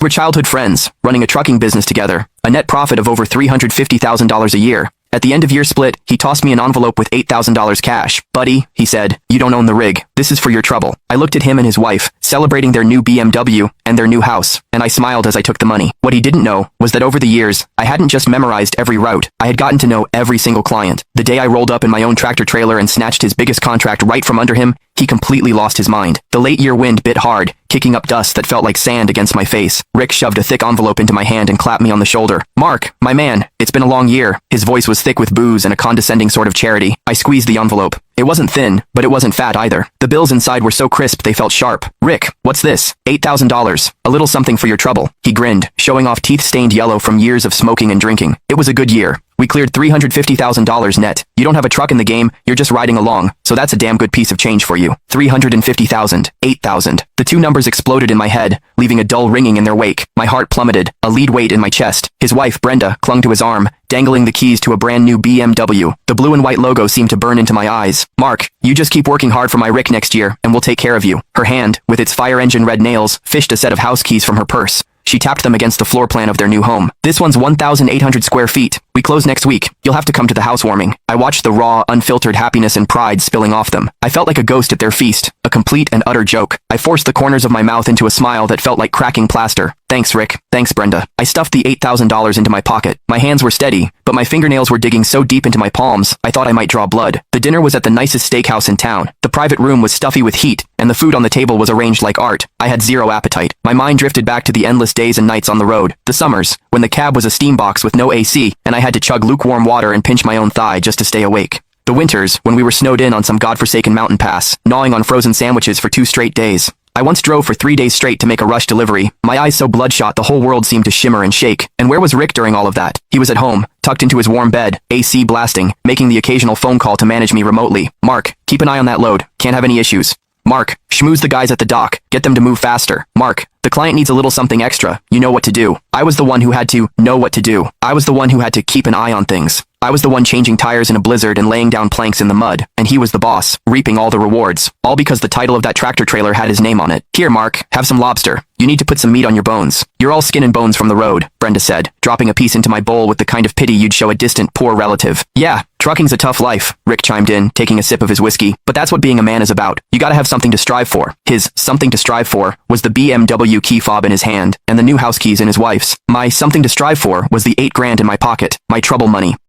We're childhood friends, running a trucking business together, a net profit of over $350,000 a year. At the end of year split, he tossed me an envelope with $8,000 cash. Buddy, he said, you don't own the rig. This is for your trouble. I looked at him and his wife, celebrating their new BMW and their new house, and I smiled as I took the money. What he didn't know was that over the years, I hadn't just memorized every route. I had gotten to know every single client. The day I rolled up in my own tractor trailer and snatched his biggest contract right from under him, he completely lost his mind. The late year wind bit hard, kicking up dust that felt like sand against my face. Rick shoved a thick envelope into my hand and clapped me on the shoulder. Mark, my man, it's been a long year. His voice was thick with booze and a condescending sort of charity. I squeezed the envelope. It wasn't thin, but it wasn't fat either. The bills inside were so crisp they felt sharp. Rick, what's this? $8,000. A little something for your trouble. He grinned, showing off teeth stained yellow from years of smoking and drinking. It was a good year. We cleared $350,000 net. You don't have a truck in the game, you're just riding along, so that's a damn good piece of change for you. 350,000, 8,000. The two numbers exploded in my head, leaving a dull ringing in their wake. My heart plummeted, a lead weight in my chest. His wife, Brenda, clung to his arm, dangling the keys to a brand new BMW. The blue and white logo seemed to burn into my eyes. Mark, you just keep working hard for my Rick next year, and we'll take care of you. Her hand, with its fire engine red nails, fished a set of house keys from her purse. She tapped them against the floor plan of their new home. This one's 1,800 square feet. We close next week. You'll have to come to the housewarming. I watched the raw, unfiltered happiness and pride spilling off them. I felt like a ghost at their feast, a complete and utter joke. I forced the corners of my mouth into a smile that felt like cracking plaster. Thanks, Rick. Thanks, Brenda. I stuffed the $8,000 into my pocket. My hands were steady, but my fingernails were digging so deep into my palms, I thought I might draw blood. The dinner was at the nicest steakhouse in town. The private room was stuffy with heat, and the food on the table was arranged like art. I had zero appetite. My mind drifted back to the endless days and nights on the road. The summers, when the cab was a steam box with no AC, and I had to chug lukewarm water and pinch my own thigh just to stay awake. The winters, when we were snowed in on some godforsaken mountain pass, gnawing on frozen sandwiches for 2 straight days. I once drove for 3 days straight to make a rush delivery, my eyes so bloodshot the whole world seemed to shimmer and shake. And where was Rick during all of that? He was at home, tucked into his warm bed, AC blasting, making the occasional phone call to manage me remotely. Mark, keep an eye on that load, can't have any issues. Mark, schmooze the guys at the dock, get them to move faster. Mark, the client needs a little something extra, you know what to do. I was the one who had to know what to do. I was the one who had to keep an eye on things. I was the one changing tires in a blizzard and laying down planks in the mud, and he was the boss, reaping all the rewards. All because the title of that tractor trailer had his name on it. Here, Mark, have some lobster. You need to put some meat on your bones. You're all skin and bones from the road, Brenda said, dropping a piece into my bowl with the kind of pity you'd show a distant, poor relative. Yeah, trucking's a tough life, Rick chimed in, taking a sip of his whiskey, but that's what being a man is about. You gotta have something to strive for. His something to strive for was the BMW key fob in his hand, and the new house keys in his wife's. My something to strive for was the $8 grand in my pocket, my trouble money.